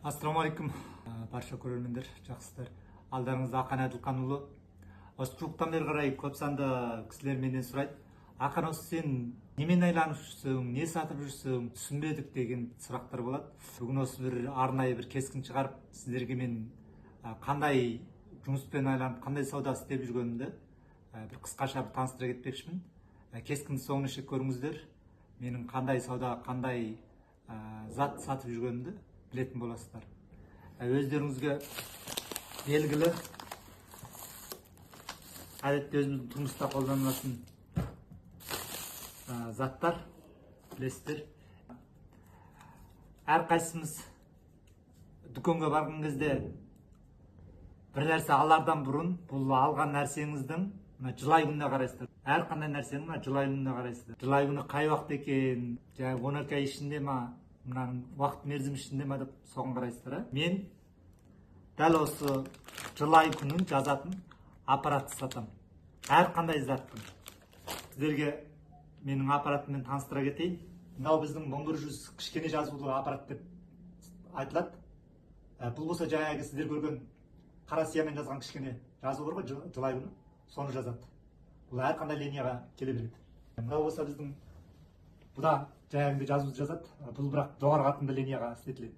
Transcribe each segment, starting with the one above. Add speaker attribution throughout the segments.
Speaker 1: Ассаламу алейкум, барша көрермендер, жақсылар. Алдарыңызда Ақан Әділқанұлы. Осы жуықтан бері қарай көп санды кісілер менен сұрайды. Ақан, осы сен немен айланып жүрсің, не сатып жүрсің, түсінбедік деген сұрақтар болады. Бүгін осы бір арнайы бір кескін шығарып, сіздерге мен қандай жұмыспен айланып, қандай сауда істеп жүргенімді бір қысқаша бір таныстыра кетпекшімін. Кескінді соңына шейін көріңіздер. Менің қандай сауда, қандай зат сатып жүргенімді білетін боласыздар. Өздеріңізге белгілі, әдетте өзіміздің тұрмыста қолданылатын заттар білесіздер. Әрқайсымыз дүкенге барған кезде бір нәрсе алардан бұрын бұл алған нәрсеңіздің жылай күніне қарайсыздар. Әрқандай нәрсенің жылай күніне қарайсыздар. Жылай күні қай уақыт екен, 12 ай ішінде ма, мынаның уақыт мерзім ішінде ма деп соған қарайсыздар. Мен дәл осы жылай күнін жазатын аппаратты сатам. Әрқандай заттың. Сіздерге менің аппаратыммен таныстыра кетейін. Мынау біздің 1100 кішкене жазулы аппарат деп айтылады. Бұл болса жаңағы сіздер көрген қара сиямен жазған кішкене жазу бар ғой, жылай күні, соны жазады. Бұл әрқандай линияға келе береді. Мынау болса біздің бұда жаңағындай жазуды жазады. Бұл бірақ жоғары қатынды линияға істетіледі.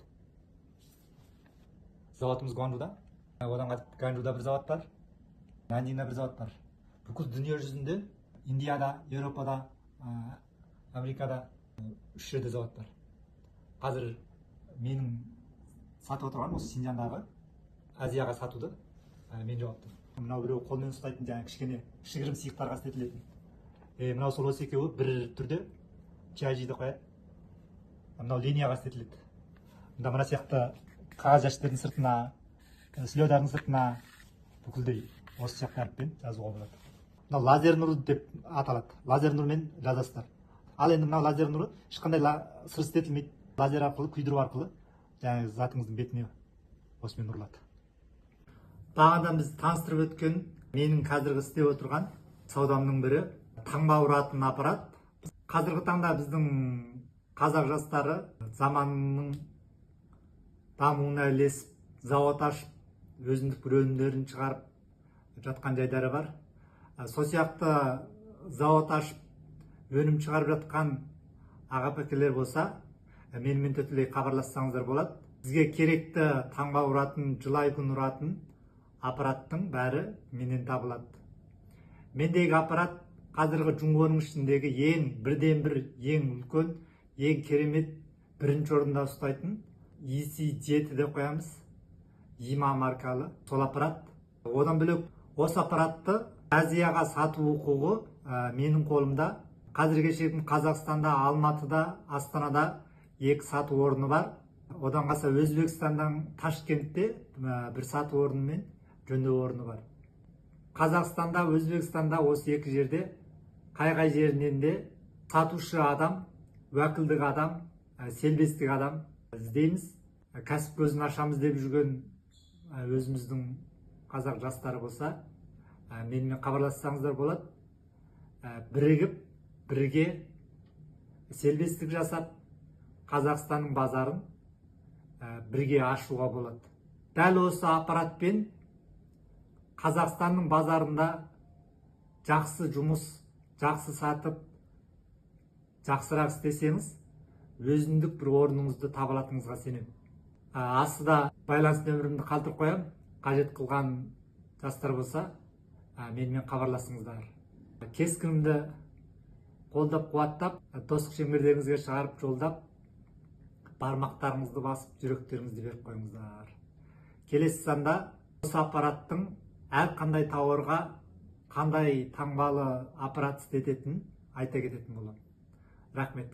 Speaker 1: Заводымыз Гуанчжуда. Одан Ганчжуда бір завод бар. Нандинда бір завод бар. Бүкіл дүние жүзінде, Индияда, Еуропада, Америкада 3 жерде завод бар. Қазір менің сатып отырған осы Синьцзяндағы Азияға сатуды мен жауапты. Мынау біреу қолмен ұстайтын жаңа кішкене кішігірім сыйықтарға істетілетін. Мынау сол осы екеуі бір түрде чайжиді қояды. Мынау линияға істетіледі. Мына сияқты қағаз жәшіктердің сыртына, слёдардың сыртына бүкілдей осы сияқты әріппен жазуға болады. Мынау лазер нұры деп аталады. Лазер нұрмен жазасыздар. Ал енді мынау лазер нұры ешқандай сыр істетілмейді. Лазер арқылы, күйдіру арқылы жаңағы затыңыздың бетіне осымен ұрылады. Бағанадан біз таныстырып өткен менің қазіргі істеп отырған саудамның бірі таңба ұратын аппарат. Қазіргі таңда біздің қазақ жастары заманның дамуына ілесіп, завод ашып, өзіндік бір өнімдерін шығарып жатқан жайдары бар. Сол сияқты завод ашып, өнім шығарып жатқан аға-апакелер болса, менімен тікелей хабарлассаңыздар болады. Сізге керекті таңба ұратын, жылай күн ұратын аппараттың бәрі менен табылады. Мендегі аппарат қазіргі Джунгоның ішіндегі бірден бір, ең үлкен, ең керемет, бірінші орында ұстайтын EC7 деп қоямыз. Има маркалы сол аппарат. Одан бөлек осы аппаратты Азияға сату құқығы менің қолымда. Қазірге шейін Қазақстанда, Алматыда, Астанада 2 сату орны бар. Одан қалса Өзбекстандан Ташкентте бір сату орны мен жөндеу орны бар. Қазақстанда, Өзбекстанда осы 2 жерде қай жерінен де сатушы адам, уәкілдік адам, селбестік адам іздейміз. Кәсіп көзін ашамыз деп жүрген өзіміздің қазақ жастары болса, менімен хабарлассаңыздар болады. Бірігіп, бірге селбестік жасап, Қазақстанның базарын бірге ашуға болады. Дәл осы аппаратпен Қазақстанның базарында жақсы жұмыс, жақсы сатып, жақсырақ істесеңіз, өзіндік бір орныңызды таба алатыныңызға сенемін. Астыда байланыс нөмірімді қалдырып қоямын. Қажет қылған жастар болса, менімен хабарласыңыздар. Кескінімді қолдап, қуаттап, достық шеңбердеріңізге шығарып, жолдап, бармақтарыңызды басып, жүректеріңізді беріп қойыңыздар. Келесі санда осы аппараттың әрқандай тауарға қандай таңбалы аппарат істететінін айта кететін боламын. Рахмет.